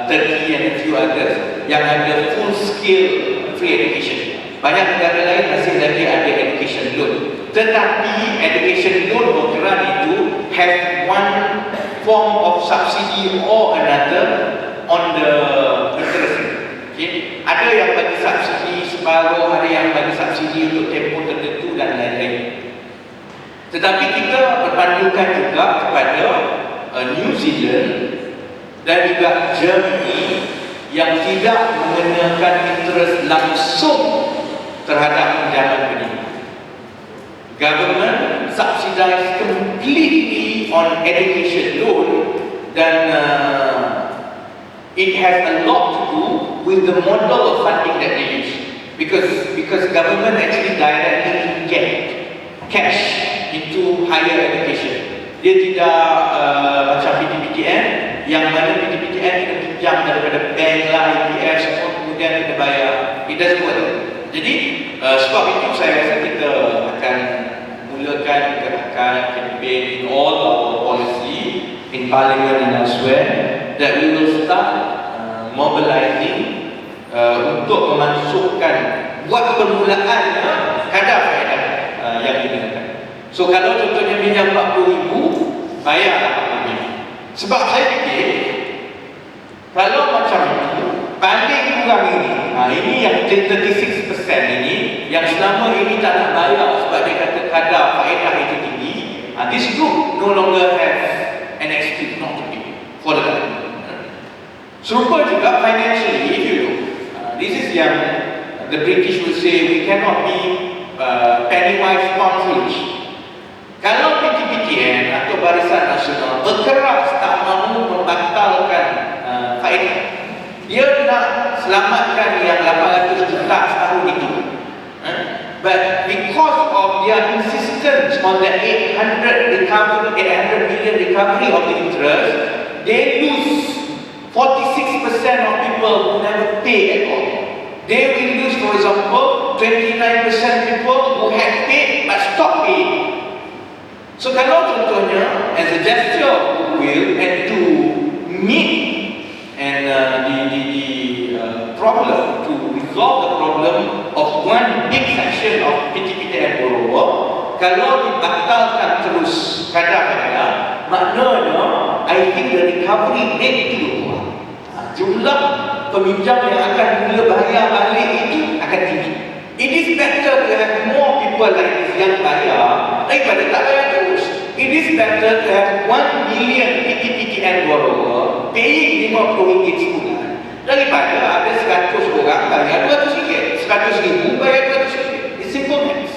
Turkey and a few others, yang ada full scale free education. Banyak negara lain masih lagi ada education loan. Tetapi education loan program itu have one form of subsidy or another on the interest rate. Okay. Ada yang bagi subsidi separuh, ada yang bagi subsidi untuk tempoh tertentu dan lain-lain. Tetapi kita berpandukan juga kepada New Zealand dan juga Germany yang tidak mengenakan interest langsung terhadap pinjaman pendidikan. Government subsidize completely on education loan, dan it has a lot to do with the model of funding that they use, because government actually directly inject cash into higher education. Dia tidak macam PTPTN, yang mana PTPTN kita pinjam daripada bank lah, IPF, semua kemudian kita bayar. It doesn't work. Jadi sebab itu saya rasa kita akan mulakan gerakan campaign in all our policy in parliament and elsewhere, that we will start mobilizing untuk memasukkan, buat permulaannya kadar faedah yang digunakan. So kalau contohnya pinjam 40,000, bayar 40,000. Sebab saya fikir kalau macam itu, paling kurang ini yang 36% ini yang selama ini tak nak bayar sebab dia kata kadar faedah itu tinggi, this group no longer have an excuse not to pay for the government. Serupa juga financially, if you look, this is yang the British will say we cannot be penny wise pound foolish. Kalau PTPTN atau Barisan Nasional berkeras tak mahu membatalkan faedah, dia nak selamatkan yang 800 juta setahun itu. But because of their insistence on the 800 million recovery of the interest, they lose 46% of people who never pay at all. They will lose, for example, 29% people who had paid but stopped paying. So kalau contohnya, as a gesture of goodwill and to meet and the problem, to resolve the problem of one big section of PTPTN borrower, kalau dibatalkan terus kadang-kadang, maknanya I think the recovery rate itu berkurang. Jumlah peminjam yang akan mula bayar balik itu akan tinggi. It is better to have more people like this yang bayar daripada tak bayar terus. It is better to have 1 million PTPTN borrower paying RM50 sebulan daripada ada 100 orang bayar RM200, 100,000 bayar RM200. It's simple maths.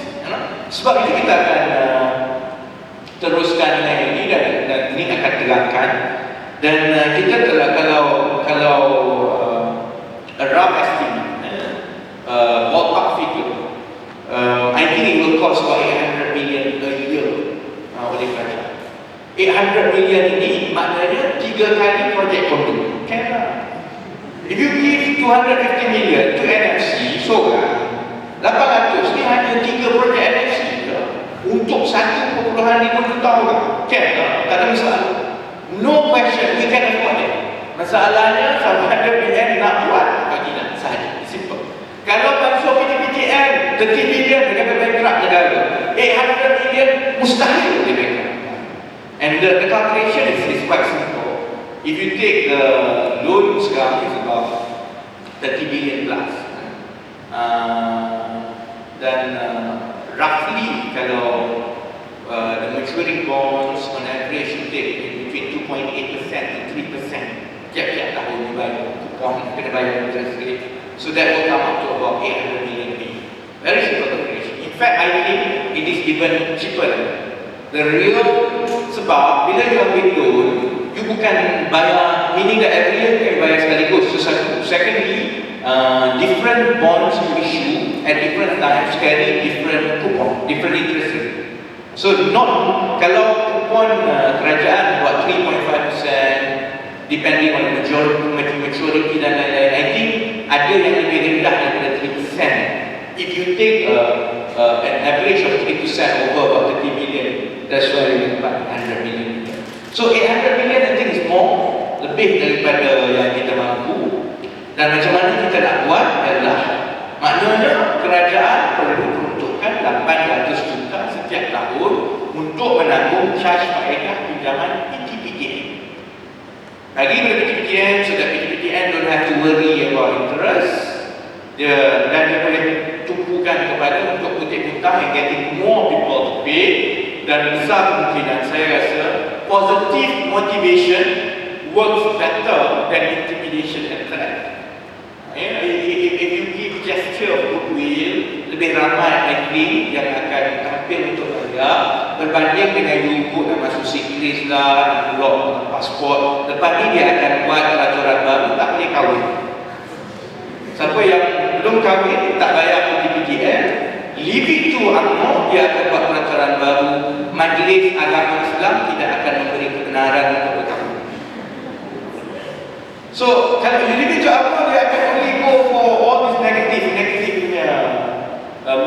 Sebab itu kita akan teruskan ini dan ini akan terangkan. Dan kita telah kalau a rough estimate, ballpark figure, I think it will cost about 800 million a year oleh kerajaan. 800 million ini maknanya 3 kali projek kondo. If you give 250 million to NFC seorang, 800 ni hanya 3 projek NFC untuk 1.5 juta orang. Tak ada masalah. No question, we can afford it. Masalahnya sama ada PN nak buat atau tidak sahaja. Simple. Kalau bansuh PTPTN 30 million dia kata bankrupt negara, 800 million mustahil dia bankrupt. And the calculation is quite simple. If you take the loan sekarang is about 30 billion plus, dan roughly kalau the maturing bonds on average should take between 2.8% to 3% tiap-tiap tahun dibayar kupon, kena bayar interest rate. So that will come up to about 800 million a year. Very simple calculation. In fact, I think it is even cheaper. The real sebab bila you ambil loan, you bukan bayar, meaning that every year you can bayar sekaligus. So secondly, different bonds you issue at different times carry different coupon, different interest rate. So not kalau kupon kerajaan buat 3.5% depending on the maturity dan lain-lain, I think ada yang lebih rendah daripada 3%. If you take an average of 3% over about 30 million, that's why you dapat 100 million. So 800 million I think is more, lebih daripada yang kita mampu. Dan macam mana kita nak buat adalah maknanya kerajaan perlu peruntukkan 800 juta setiap tahun untuk menanggung charge faedah pinjaman PTPTN. Bagi pada PTPTN, so that PTPTN don't have to worry about interest, dan dia boleh tumpukan kepada untuk kutip hutang and getting more people to pay. Dan besar kemungkinan saya rasa positive motivation works better than intimidation and threat. If you give gesture of goodwill, lebih ramai likely yang akan tampil untuk bayar berbanding dengan you ikut nak masuk Sikris lah, nak block pasport. Lepas ni dia akan buat peraturan baru, tak boleh kahwin. Siapa yang belum kahwin, tak bayar PTPTN, leave it to UMNO, dia akan buat peraturan baru. Majlis Agama Islam tidak akan memberi kebenaran untuk berkahwin. So, kalau you leave it to UMNO, dia akan only go for all these negative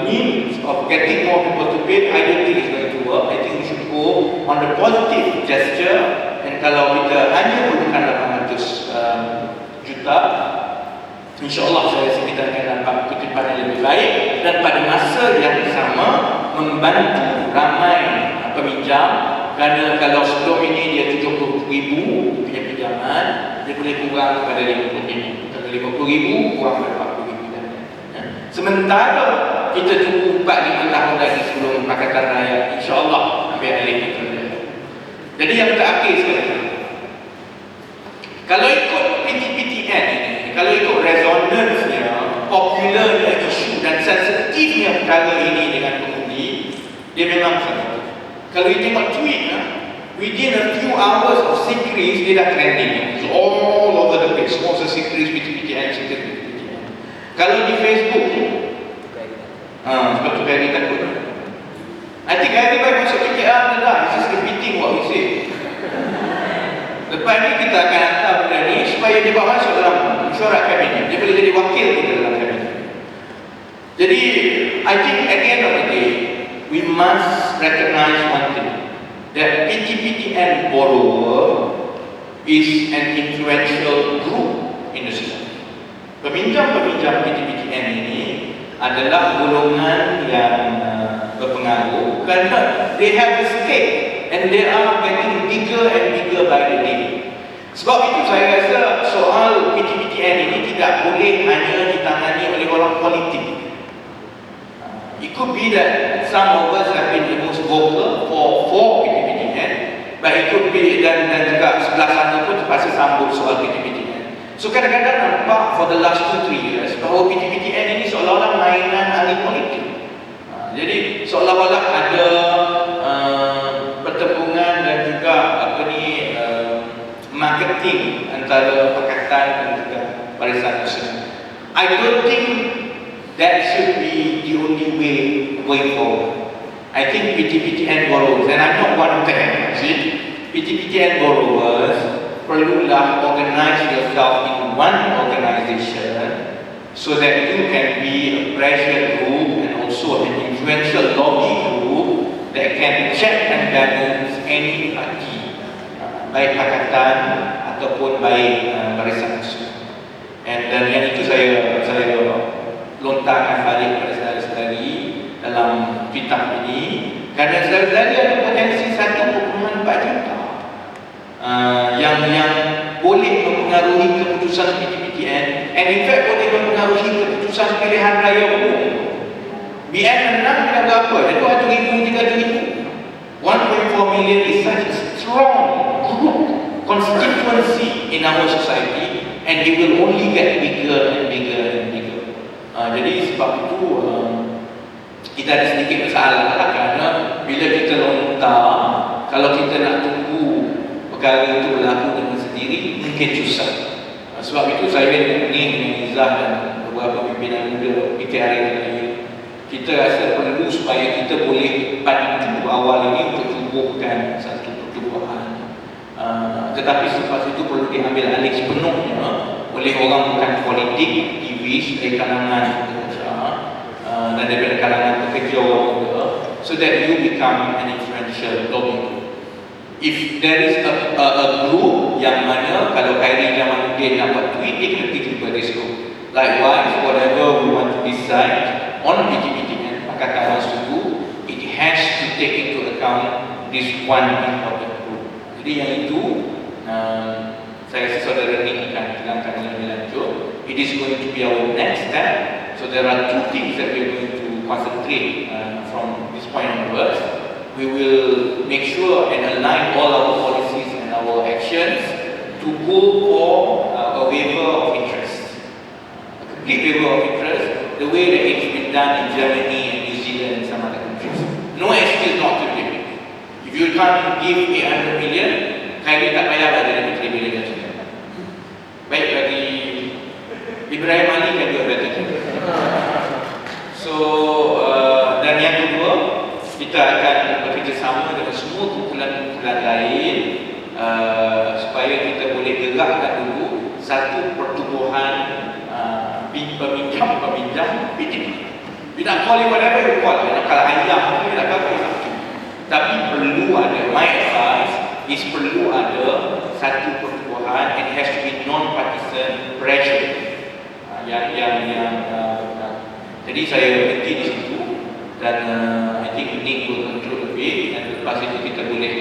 means of getting more people to pay. I don't think it's going to work. I think we should go on the positive gesture. And kalau kita hanya perlukan 800 juta, InsyaAllah saya rasa kita akan dapat kutipan yang lebih baik dan pada masa yang sama membantu ramai peminjam, kerana kalau sebelum ini dia 70,000 punya pinjaman, dia boleh kurang kepada 50,000. Kalau 50,000 kurang kepada 40,000. Sementara kita tunggu 4-5 tahun lagi sebelum Pakatan Raya, InsyaAllah ambil alih kita. Jadi yang terakhir sekali, kalau ikut PTPTN ini, kalau ikut resonance-nya, popularnya isu dan sensitifnya perkara ini dengan pengundi, dia memang sensitif. Kalau you tengok tweet, within a few hours of Sikris, dia dah trending. It's all over the place. Semua Sikris, PTPTN, Sikris, PTPTN. Kalau di Facebook, sebab tu Ferry takut. I think everybody masuk PKR dah, it's just repeating what we say. Lepas ni kita akan hantar benda ni supaya dia bawa masuk dalam mesyuarat kabinet. Dia boleh jadi wakil kita dalam kabinet. Jadi, I think at the end of the day, we must recognize one thing, that PTPTN borrower is an influential group in the system. Peminjam-peminjam PTPTN ini adalah golongan yang berpengaruh kerana they have a stake and they are getting bigger and bigger by the day. Sebab itu saya rasa soal PTPTN ini tidak boleh hanya ditangani oleh orang politik. It could be that some of us have been the most vocal for PTPTN, but it could be dan juga sebelah sana pun terpaksa sambut soal PTPTN. So kadang-kadang nampak for the last 2-3 years bahawa PTPTN ini seolah-olah mainan ahli politik. Jadi seolah-olah ada pertembungan dan juga marketing antara Pakatan dan juga Barisan Nasional. I don't think that should be the only way going forward. I think PTPTN borrowers, and I'm not one of them, see, PTPTN borrowers perlulah organize yourself in one organization so that you can be a pressure group and also an influential lobby group that can check and balance any party, baik Pakatan ataupun baik Barisan Nasional. Dan yang itu saya lontarkan balik kepada saudara-saudari dalam Twitter ini, kerana saudara-saudari ada potensi 1.4 juta yang boleh mempengaruhi keputusan PTPTN, and in fact boleh mempengaruhi keputusan pilihan raya umum. BN menang dengan berapa? Dia 200,000, 300,000. 1.4 million is such a strong group constituency in our society, and it will only get bigger and bigger and bigger. Jadi sebab itu kita ada sedikit masalah lah, kerana bila kita lontar, kalau kita nak tunggu perkara itu berlaku dengan sendiri, mungkin susah. Sebab itu saya ni dengan Izzah dan beberapa pimpinan muda PKR yang lain, kita rasa perlu supaya kita boleh bantu awal ini untuk tumbuhkan satu pertubuhan. Tetapi selepas itu perlu diambil alih sepenuhnya oleh orang bukan politik, aktivis dari kalangan pekerja dan daripada kalangan pekerja orang muda, so that you become an influential lobby group. If there is a group yang mana kalau Khairi Jamaluddin nak buat tweet, dia kena pergi jumpa this group. Likewise, whatever we want to decide on PTPTN, Pakatan wants to do, it has to take into account this one important group. Jadi yang itu saya rasa saudara ni akan terangkan lebih lanjut. It is going to be our next step. So there are two things that we are going to concentrate from this point onwards. We will make sure and align all our policies and our actions to go for a waiver of interest, a complete waiver of interest, the way that it's been done in Germany and New Zealand and some other countries. No excuse not to give it. If you can't give 800 million, Khairi tak payah ada dari Menteri Bilion Nasional. Baik bagi Ibrahim Ali can do a better job. So dan yang kedua, kita akan bekerjasama dengan semua kumpulan-kumpulan lain supaya kita boleh gerakkan dulu satu pertubuhan peminjam PTP. You nak call it whatever you call it, nak call ayam, nak call it, tapi perlu ada, my advice is perlu ada satu pertubuhan, and it has to be non-partisan pressure jadi saya berhenti di situ dan I think we need to control a bit, dan lepas itu kita boleh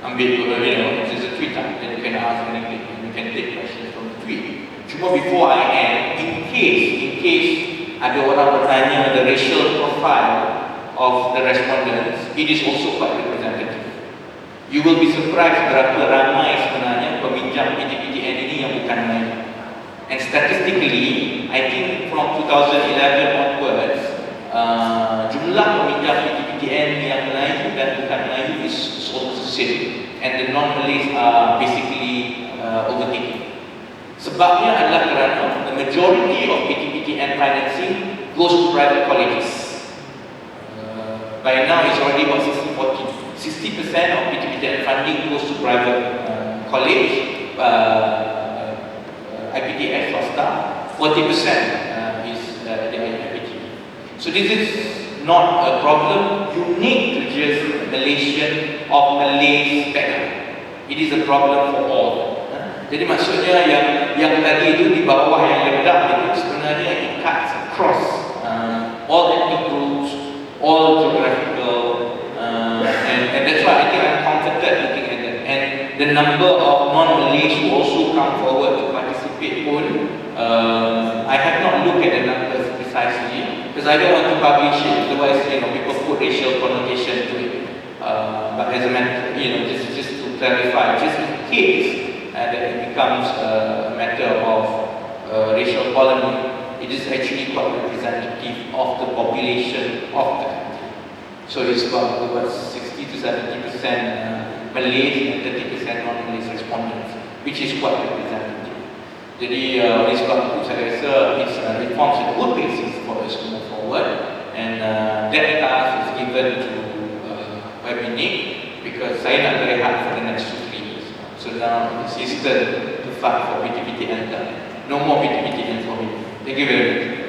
ambil there's a tweet and you can ask anything and you can take questions from the tweet. Cuma before I end, in case ada orang bertanya the racial profile of the respondents, it is also quite representative. You will be surprised berapa ramai sebenarnya peminjam PTPTN ini yang bukan Melayu. And statistically, I think from 2011 onwards, jumlah peminjam PTPTN yang Melayu dan bukan Melayu is almost the same, and the non-Malays are basically overtaking. Sebabnya adalah kerana the majority of PTPTN financing goes to private colleges. By now, it's already about 60-40. 60% of PTPTN funding goes to private college, IPTF swasta, 40% is the IPT. So this is not a problem unique to just Malaysian or Malay background. It is a problem for all. Jadi maksudnya yang tadi itu di bawah yang rendah itu sebenarnya it cuts across all ethnic groups, all geographical, and that's why I think I'm comforted looking at that. And the number of non-Malays who also come forward to participate pun, I have not looked at the numbers precisely because I don't want to publish it. Otherwise, people put racial connotation to it. But as a matter, just to clarify, just in case that it becomes a matter of racial polemic, it is actually quite representative of the population of the country. So it's about 60 to 70% Malays and 30% non-Malays respondents, which is quite representative. Jadi oleh sebab itu saya rasa it forms a good basis for us to move forward, and that task is given to Webinik because saya nak berehat for the next 2-3 years. So now it's insistent to fight for PTPTN. No more PTPTN for me. Thank you very much.